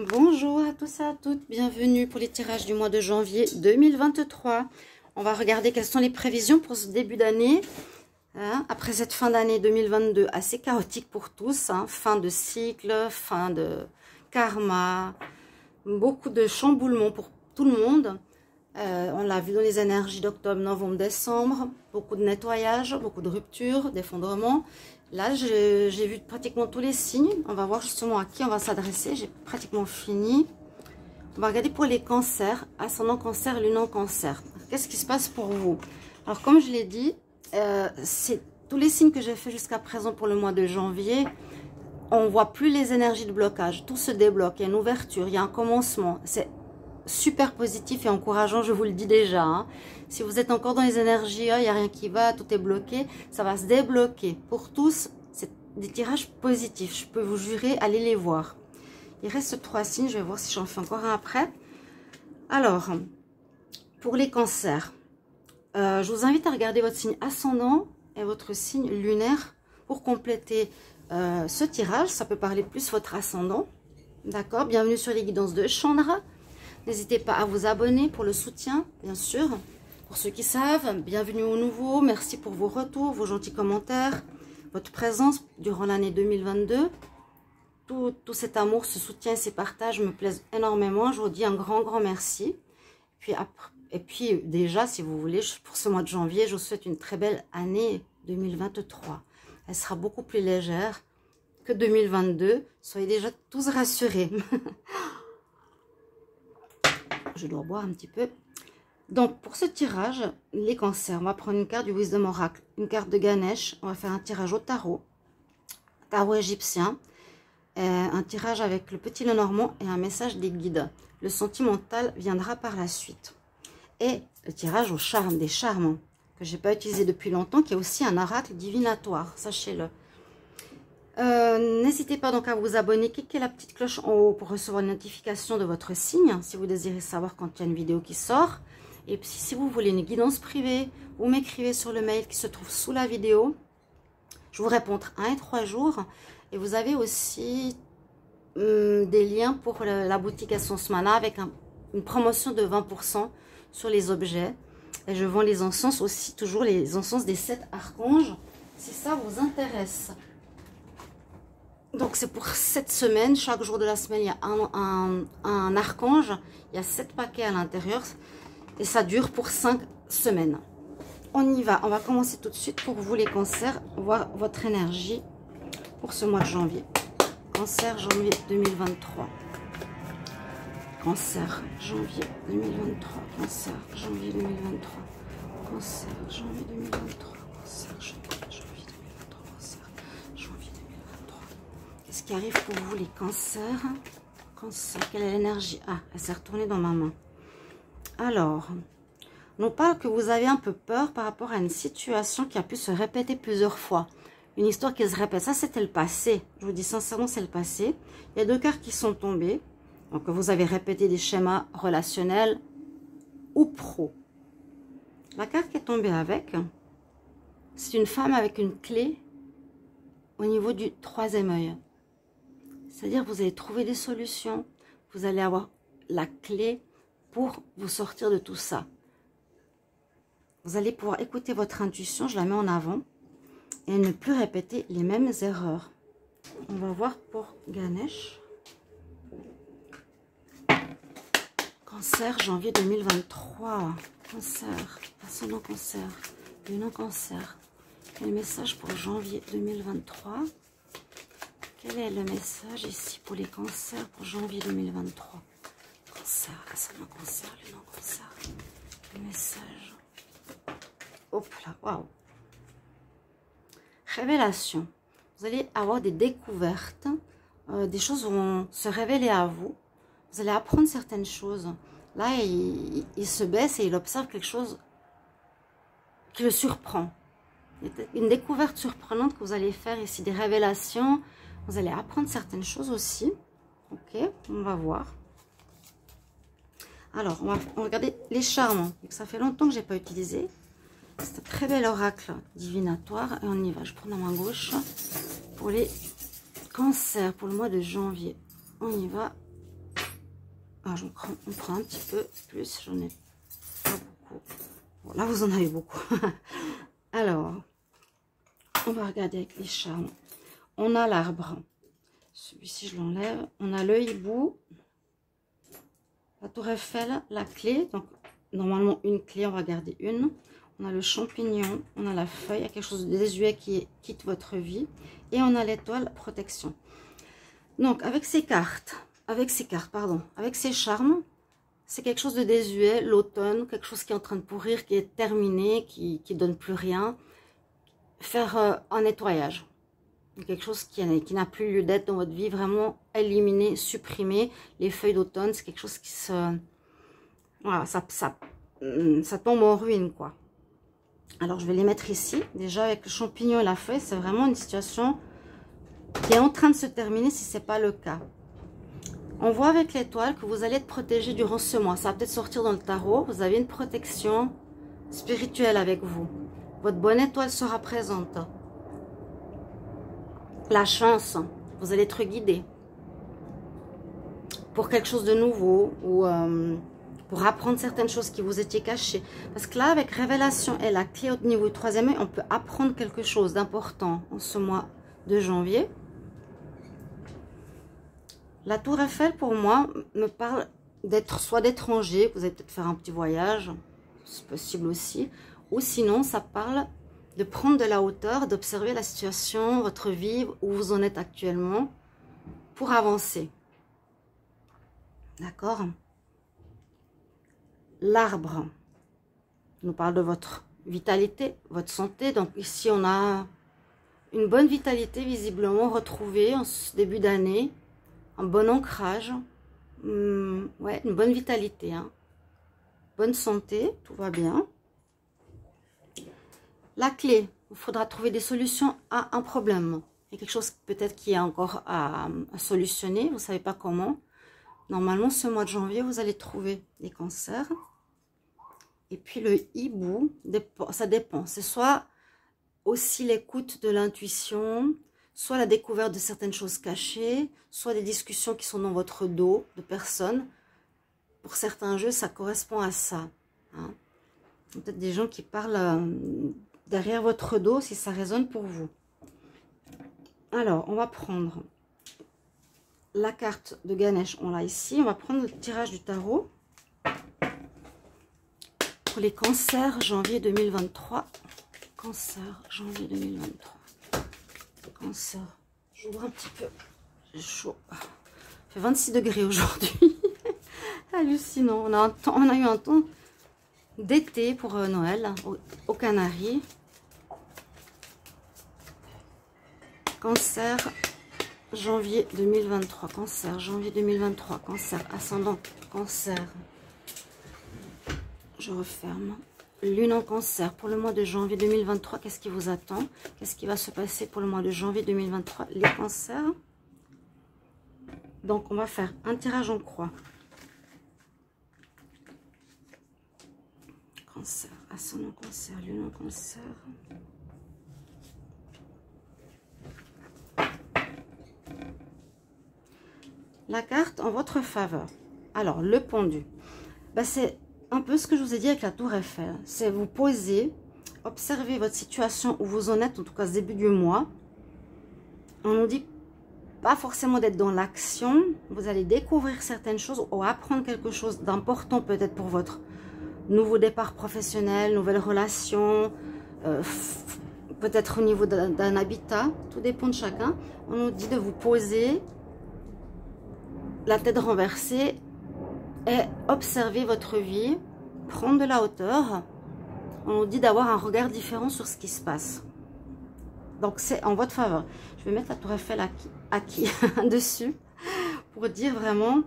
Bonjour à tous et à toutes, bienvenue pour les tirages du mois de janvier 2023. On va regarder quelles sont les prévisions pour ce début d'année. Après cette fin d'année 2022 assez chaotique pour tous, fin de cycle, fin de karma, beaucoup de chamboulements pour tout le monde. On l'a vu dans les énergies d'octobre, novembre, décembre, beaucoup de nettoyage, beaucoup de ruptures, d'effondrements. Là, j'ai vu pratiquement tous les signes. On va voir justement à qui on va s'adresser. J'ai pratiquement fini. On va regarder pour les cancers, ascendant cancer, lune en cancer. Qu'est-ce qui se passe pour vous? Alors, comme je l'ai dit, c'est tous les signes que j'ai fait jusqu'à présent pour le mois de janvier. On voit plus les énergies de blocage. Tout se débloque. Il y a une ouverture, il y a un commencement. C'est super positif et encourageant, je vous le dis déjà. Si vous êtes encore dans les énergies, il n'y a rien qui va, tout est bloqué, ça va se débloquer. Pour tous, c'est des tirages positifs, je peux vous jurer, allez les voir. Il reste 3 signes, je vais voir si j'en fais encore un après. Alors, pour les cancers, je vous invite à regarder votre signe ascendant et votre signe lunaire pour compléter ce tirage. Ça peut parler plus votre ascendant. D'accord, bienvenue sur les guidances de Chandra. N'hésitez pas à vous abonner pour le soutien, bien sûr. Pour ceux qui savent, bienvenue aux nouveaux. Merci pour vos retours, vos gentils commentaires, votre présence durant l'année 2022. Tout cet amour, ce soutien et ces partages me plaisent énormément. Je vous dis un grand merci. Et puis déjà, si vous voulez, pour ce mois de janvier, je vous souhaite une très belle année 2023. Elle sera beaucoup plus légère que 2022. Soyez déjà tous rassurés. Je dois boire un petit peu. Donc, pour ce tirage, les cancers, on va prendre une carte du Wisdom Oracle, une carte de Ganesh. On va faire un tirage au tarot égyptien, un tirage avec le petit Lenormand et un message des guides. Le sentimental viendra par la suite. Et le tirage au charme, des charmes, que je n'ai pas utilisé depuis longtemps, qui est aussi un oracle divinatoire, sachez-le. N'hésitez pas donc à vous abonner, cliquez la petite cloche en haut pour recevoir une notification de votre signe, si vous désirez savoir quand il y a une vidéo qui sort. Et puis si vous voulez une guidance privée, vous m'écrivez sur le mail qui se trouve sous la vidéo. Je vous réponds entre 1 et 3 jours. Et vous avez aussi des liens pour la boutique Essence Mana avec une promotion de 20% sur les objets. Et je vends les encens aussi, toujours les encens des 7 archanges, si ça vous intéresse. Donc c'est pour cette semaine, chaque jour de la semaine, il y a un archange, il y a 7 paquets à l'intérieur et ça dure pour 5 semaines. On y va, on va commencer tout de suite pour vous les cancers, voir votre énergie pour ce mois de janvier. Cancer, janvier 2023. Cancer, janvier 2023. Cancer, janvier 2023. Cancer, janvier 2023. Cancer, janvier 2023. Cancer, janvier 2023. Qu'est-ce qui arrive pour vous les cancers? Cancer, quelle est l'énergie? Ah, elle s'est retournée dans ma main. Alors, non pas que vous avez un peu peur par rapport à une situation qui a pu se répéter plusieurs fois. Une histoire qui se répète. Ça, c'était le passé. Je vous dis sincèrement, c'est le passé. Il y a 2 cartes qui sont tombées. Donc, vous avez répété des schémas relationnels ou pro. La carte qui est tombée avec, c'est une femme avec une clé au niveau du 3e œil. C'est-à-dire vous allez trouver des solutions. Vous allez avoir la clé pour vous sortir de tout ça. Vous allez pouvoir écouter votre intuition. Je la mets en avant. Et ne plus répéter les mêmes erreurs. On va voir pour Ganesh. Cancer, janvier 2023. Cancer, ascendant cancer, lune en cancer. Quel message pour janvier 2023? Quel est le message ici pour les cancers pour janvier 2023? Cancer, ascendant cancer, lune en cancer. Quel message? Hop là, waouh! Révélation. Vous allez avoir des découvertes, des choses vont se révéler à vous. Vous allez apprendre certaines choses. Là, il se baisse et il observe quelque chose qui le surprend. Une découverte surprenante que vous allez faire ici, des révélations. Vous allez apprendre certaines choses aussi. Ok, on va voir. Alors, on va regarder les charmes. Ça fait longtemps que je n'ai pas utilisé. C'est un très bel oracle divinatoire. Et on y va. Je prends la main gauche pour les cancers pour le mois de janvier. On y va. Ah, on prend un petit peu plus, j'en ai pas beaucoup. Bon, là, vous en avez beaucoup. Alors, on va regarder avec les charmes. On a l'arbre. Celui-ci, je l'enlève. On a le hibou, la tour Eiffel, la clé. Donc, normalement, une clé, on va garder une. On a le champignon, on a la feuille, il y a quelque chose de désuet qui quitte votre vie. Et on a l'étoile protection. Donc, avec ces charmes, c'est quelque chose de désuet, l'automne, quelque chose qui est en train de pourrir, qui est terminé, qui donne plus rien. Faire un nettoyage. Quelque chose qui n'a plus lieu d'être dans votre vie, vraiment éliminer, supprimer. Les feuilles d'automne, c'est quelque chose qui se... Voilà, ça tombe en ruine, quoi. Alors, je vais les mettre ici. Déjà, avec le champignon et la feuille, c'est vraiment une situation qui est en train de se terminer si ce n'est pas le cas. On voit avec l'étoile que vous allez être protégé durant ce mois. Ça va peut-être sortir dans le tarot. Vous avez une protection spirituelle avec vous. Votre bonne étoile sera présente. La chance, vous allez être guidé pour quelque chose de nouveau ou pour apprendre certaines choses qui vous étaient cachées. Parce que là, avec révélation et la clé au niveau du 3e œil, on peut apprendre quelque chose d'important en ce mois de janvier. La tour Eiffel, pour moi, me parle d'être soit d'étranger, vous allez peut-être faire un petit voyage, c'est possible aussi, ou sinon, ça parle de prendre de la hauteur, d'observer la situation, votre vie, où vous en êtes actuellement, pour avancer. D'accord? L'arbre nous parle de votre vitalité, votre santé. Donc ici, on a une bonne vitalité visiblement retrouvée en ce début d'année. Un bon ancrage. Ouais, une bonne vitalité. Hein. Bonne santé, tout va bien. La clé, il faudra trouver des solutions à un problème. Il y a quelque chose peut-être qui est encore à solutionner, vous ne savez pas comment. Normalement, ce mois de janvier, vous allez trouver des cancers. Et puis le hibou, ça dépend. C'est soit aussi l'écoute de l'intuition, soit la découverte de certaines choses cachées, soit des discussions qui sont dans votre dos de personnes. Pour certains jeux, ça correspond à ça. Hein. Peut-être des gens qui parlent derrière votre dos, si ça résonne pour vous. Alors, on va prendre la carte de Ganesh, on l'a ici. On va prendre le tirage du tarot pour les cancers janvier 2023. Cancer, janvier 2023. Cancer. J'ouvre un petit peu. J'ai chaud. Il fait 26 degrés aujourd'hui. Hallucinant. On a eu un temps d'été pour Noël aux Canaries. Cancer, janvier 2023. Cancer, janvier 2023. Cancer, ascendant cancer. Je referme. Lune en cancer pour le mois de janvier 2023. Qu'est-ce qui vous attend? Qu'est-ce qui va se passer pour le mois de janvier 2023? Les cancers. Donc, on va faire un tirage en croix. Cancer, ascendant cancer, lune en cancer. La carte en votre faveur. Alors, le pendu. Ben, c'est un peu ce que je vous ai dit avec la tour Eiffel. C'est vous poser, observer votre situation où vous en êtes, en tout cas ce début du mois. On nous dit pas forcément d'être dans l'action. Vous allez découvrir certaines choses ou apprendre quelque chose d'important peut-être pour votre nouveau départ professionnel, nouvelle relation, peut-être au niveau d'un habitat. Tout dépend de chacun. On nous dit de vous poser la tête renversée et observer votre vie, prendre de la hauteur. On nous dit d'avoir un regard différent sur ce qui se passe. Donc c'est en votre faveur. Je vais mettre la tour Eiffel acquis dessus pour dire vraiment,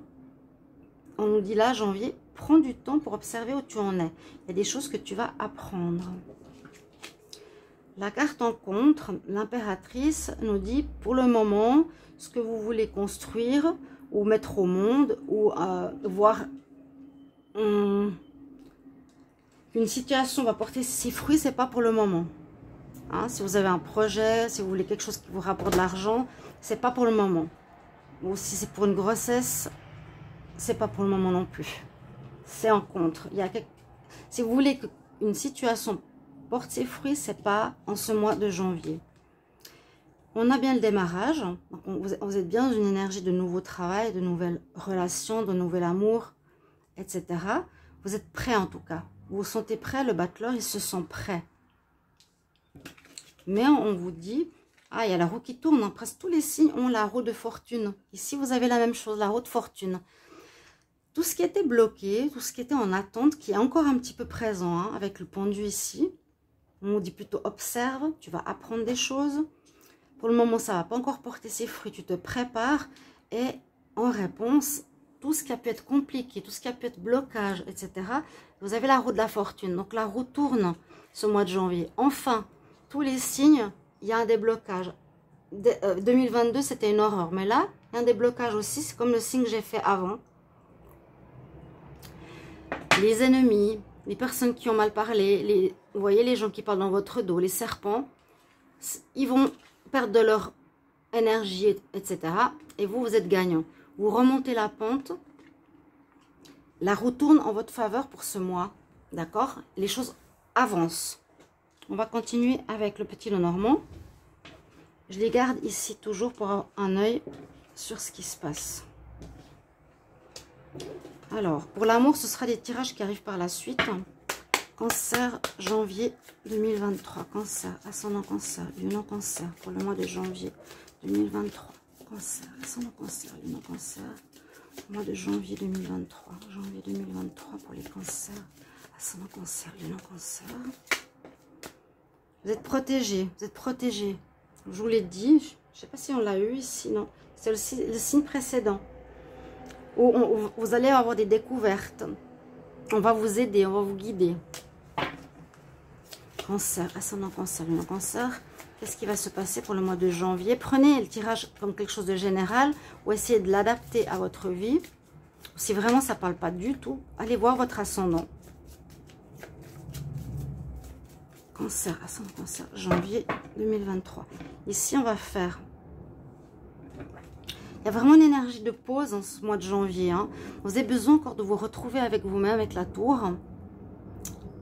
on nous dit là, janvier, prends du temps pour observer où tu en es. Il y a des choses que tu vas apprendre. La carte en contre, l'impératrice nous dit pour le moment, ce que vous voulez construire ou mettre au monde ou voir qu'une situation va porter ses fruits, c'est pas pour le moment. Hein, si vous avez un projet, si vous voulez quelque chose qui vous rapporte de l'argent, c'est pas pour le moment. Ou si c'est pour une grossesse, c'est pas pour le moment non plus. C'est en contre. Si vous voulez qu'une situation porte ses fruits, c'est pas en ce mois de janvier. On a bien le démarrage. Donc vous êtes bien dans une énergie de nouveau travail, de nouvelles relations, de nouvel amour, etc. Vous êtes prêt en tout cas. Vous vous sentez prêt, le battleur, il se sent prêt. Mais on vous dit, ah, il y a la roue qui tourne. Hein. Presque tous les signes ont la roue de fortune. Ici, vous avez la même chose, la roue de fortune. Tout ce qui était bloqué, tout ce qui était en attente, qui est encore un petit peu présent, hein, avec le pendu ici. On vous dit plutôt, observe, tu vas apprendre des choses. Pour le moment, ça ne va pas encore porter ses fruits. Tu te prépares et en réponse, tout ce qui a pu être compliqué, tout ce qui a pu être blocage, etc. Vous avez la roue de la fortune. Donc, la roue tourne ce mois de janvier. Enfin, tous les signes, il y a un déblocage. 2022, c'était une horreur. Mais là, il y a un déblocage aussi. C'est comme le signe que j'ai fait avant. Les ennemis, les personnes qui ont mal parlé, vous voyez les gens qui parlent dans votre dos, les serpents, ils vont perdre de leur énergie, etc. Et vous, vous êtes gagnant. Vous remontez la pente. La roue tourne en votre faveur pour ce mois. D'accord? Les choses avancent. On va continuer avec le petit Lenormand. Je les garde ici toujours pour avoir un œil sur ce qui se passe. Alors, pour l'amour, ce sera des tirages qui arrivent par la suite. Cancer, janvier 2023. Cancer, ascendant cancer, lunaire cancer pour le mois de janvier 2023. Cancer, ascendant cancer, lunaire cancer, mois de janvier 2023. Janvier 2023 pour les cancers, ascendant cancer, lunaire cancer. Vous êtes protégés, vous êtes protégés. Je vous l'ai dit, je ne sais pas si on l'a eu ici, non. C'est le signe précédent. Où vous allez avoir des découvertes. On va vous aider, on va vous guider. Cancer, ascendant cancer, lunaire cancer. Qu'est-ce qui va se passer pour le mois de janvier? Prenez le tirage comme quelque chose de général ou essayez de l'adapter à votre vie. Si vraiment ça ne parle pas du tout, allez voir votre ascendant. Cancer, ascendant cancer, janvier 2023. Ici, on va faire... Il y a vraiment une énergie de pause en ce mois de janvier. Hein. Vous avez besoin encore de vous retrouver avec vous-même, avec la tour.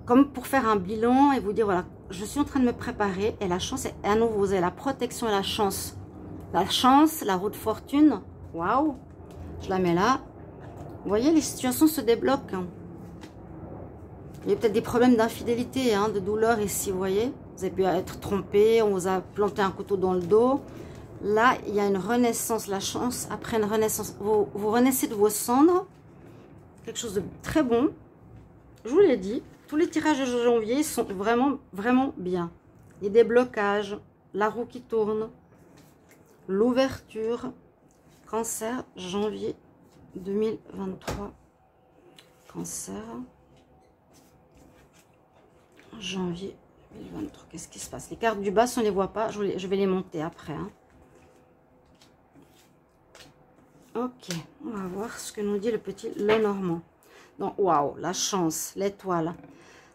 Comme pour faire un bilan et vous dire, voilà, je suis en train de me préparer. Et la chance, à nouveau, vous avez la protection et la chance. La chance, la roue de fortune. Waouh! Je la mets là. Vous voyez, les situations se débloquent. Hein. Il y a peut-être des problèmes d'infidélité, hein, de douleur ici, vous voyez. Vous avez pu être trompé, on vous a planté un couteau dans le dos. Là, il y a une renaissance, la chance, après une renaissance. Vous renaissez de vos cendres. Quelque chose de très bon. Je vous l'ai dit, tous les tirages de janvier sont vraiment, vraiment bien. Il y a des blocages, la roue qui tourne, l'ouverture. Cancer, janvier 2023. Cancer. Janvier 2023. Qu'est-ce qui se passe? Les cartes du bas, si on ne les voit pas, je vais les monter après. Hein. Ok, on va voir ce que nous dit le petit Lenormand. Donc, waouh, la chance, l'étoile.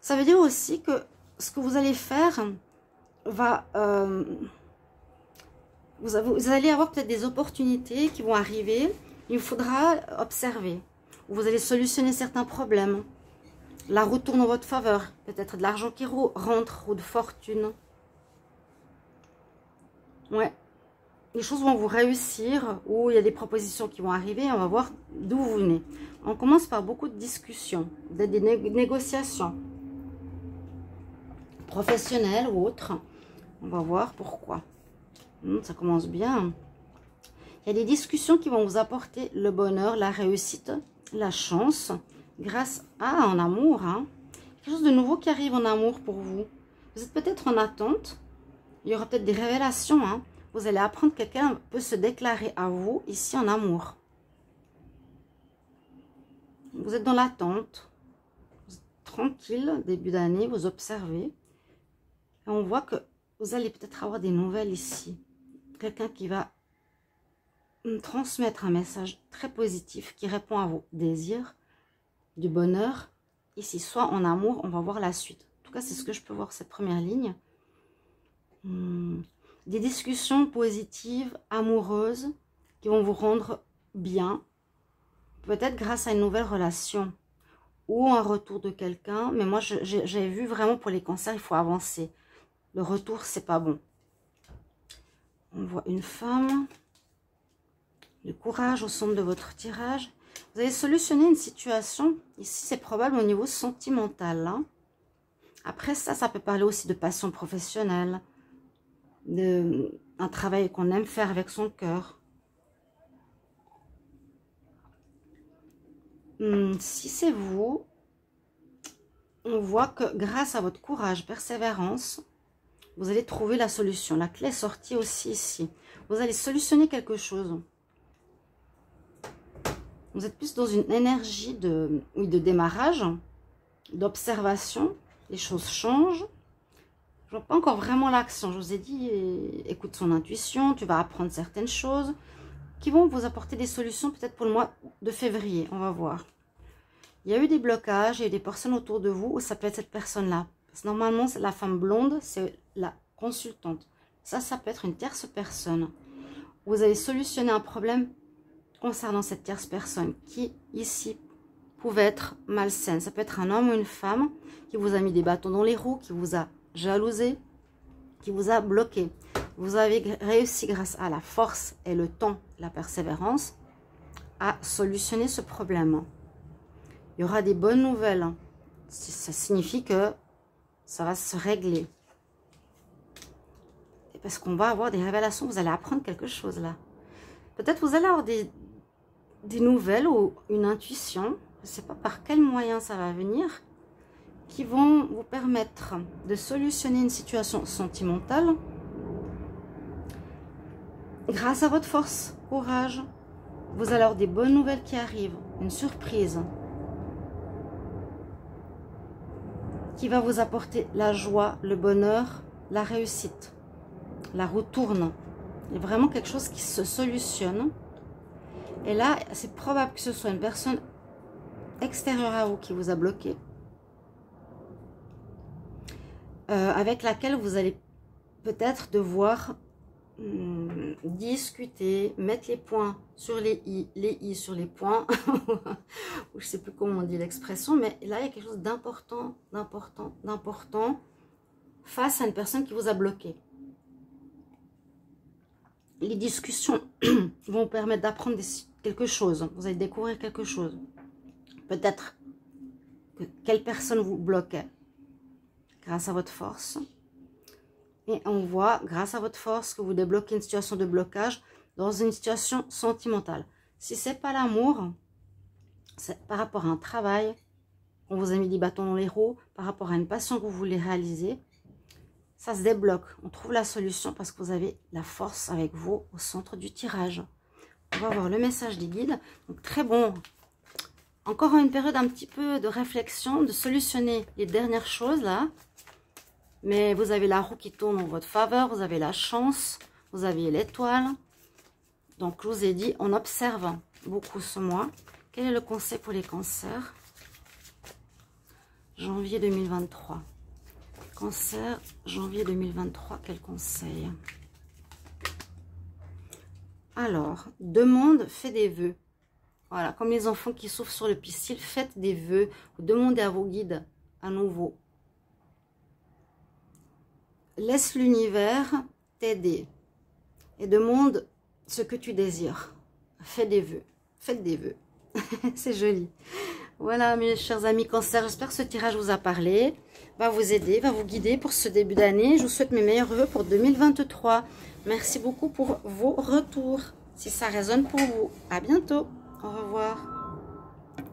Ça veut dire aussi que ce que vous allez faire va... vous allez avoir peut-être des opportunités qui vont arriver. Il faudra observer. Vous allez solutionner certains problèmes. La roue tourne en votre faveur. Peut-être de l'argent qui rentre, roue de fortune. Ouais. Les choses vont vous réussir ou il y a des propositions qui vont arriver. On va voir d'où vous venez. On commence par beaucoup de discussions, des négociations professionnelles ou autres. On va voir pourquoi. Ça commence bien. Il y a des discussions qui vont vous apporter le bonheur, la réussite, la chance grâce à en amour. Hein. Quelque chose de nouveau qui arrive en amour pour vous. Vous êtes peut-être en attente. Il y aura peut-être des révélations. Hein. Vous allez apprendre que quelqu'un peut se déclarer à vous ici en amour. Vous êtes dans l'attente. Tranquille, début d'année, vous observez. Et on voit que vous allez peut-être avoir des nouvelles ici. Quelqu'un qui va transmettre un message très positif qui répond à vos désirs, du bonheur. Ici, soit en amour, on va voir la suite. En tout cas, c'est ce que je peux voir, cette première ligne. Des discussions positives, amoureuses, qui vont vous rendre bien. Peut-être grâce à une nouvelle relation ou un retour de quelqu'un. Mais moi, j'ai vu vraiment pour les cancers, il faut avancer. Le retour, c'est pas bon. On voit une femme. Le courage au centre de votre tirage. Vous allez solutionner une situation. Ici, c'est probable au niveau sentimental. Hein. Après ça, ça peut parler aussi de passion professionnelle. Un travail qu'on aime faire avec son cœur. Si c'est vous, on voit que grâce à votre courage, persévérance, vous allez trouver la solution. La clé est sortie aussi ici. Vous allez solutionner quelque chose. Vous êtes plus dans une énergie de démarrage, d'observation. Les choses changent. Je vois pas encore vraiment l'action. Je vous ai dit, écoute son intuition. Tu vas apprendre certaines choses qui vont vous apporter des solutions peut-être pour le mois de février. On va voir. Il y a eu des blocages, il y a eu des personnes autour de vous, ou ça peut être cette personne-là. Parce que normalement, la femme blonde, c'est la consultante. Ça peut être une tierce personne. Vous allez solutionner un problème concernant cette tierce personne qui, ici, pouvait être malsaine. Ça peut être un homme ou une femme qui vous a mis des bâtons dans les roues, qui vous a jalousé, qui vous a bloqué. Vous avez réussi grâce à la force et le temps, la persévérance, à solutionner ce problème. Il y aura des bonnes nouvelles. Ça signifie que ça va se régler. Et parce qu'on va avoir des révélations, vous allez apprendre quelque chose là. Peut-être vous allez avoir des nouvelles ou une intuition, je ne sais pas par quel moyen ça va venir, qui vont vous permettre de solutionner une situation sentimentale grâce à votre force, courage. Vous allez avoir des bonnes nouvelles qui arrivent, une surprise qui va vous apporter la joie, le bonheur, la réussite. La roue tourne. Il y a vraiment quelque chose qui se solutionne. Et là, c'est probable que ce soit une personne extérieure à vous qui vous a bloqué. Avec laquelle vous allez peut-être devoir discuter, mettre les points sur les i sur les points. Ou je ne sais plus comment on dit l'expression, mais là, il y a quelque chose d'important, d'important face à une personne qui vous a bloqué. Les discussions vont vous permettre d'apprendre quelque chose. Vous allez découvrir quelque chose. Peut-être que quelle personne vous bloquait grâce à votre force. Et on voit, grâce à votre force, que vous débloquez une situation de blocage dans une situation sentimentale. Si ce n'est pas l'amour, c'est par rapport à un travail, on vous a mis des bâtons dans les roues, par rapport à une passion que vous voulez réaliser, ça se débloque. On trouve la solution parce que vous avez la force avec vous au centre du tirage. On va voir le message des guides. Donc très bon. Encore une période un petit peu de réflexion, de solutionner les dernières choses là. Mais vous avez la roue qui tourne en votre faveur, vous avez la chance, vous avez l'étoile. Donc je vous ai dit, on observe beaucoup ce mois. Quel est le conseil pour les cancers? Janvier 2023. Cancer, janvier 2023, quel conseil? Alors, demande, fais des vœux. Voilà, comme les enfants qui souffrent sur le pistil, faites des vœux. Demandez à vos guides à nouveau. Laisse l'univers t'aider et demande ce que tu désires. Fais des vœux. Faites des vœux. C'est joli. Voilà, mes chers amis cancer, j'espère que ce tirage vous a parlé, va vous aider, va vous guider pour ce début d'année. Je vous souhaite mes meilleurs vœux pour 2023. Merci beaucoup pour vos retours, si ça résonne pour vous. À bientôt. Au revoir.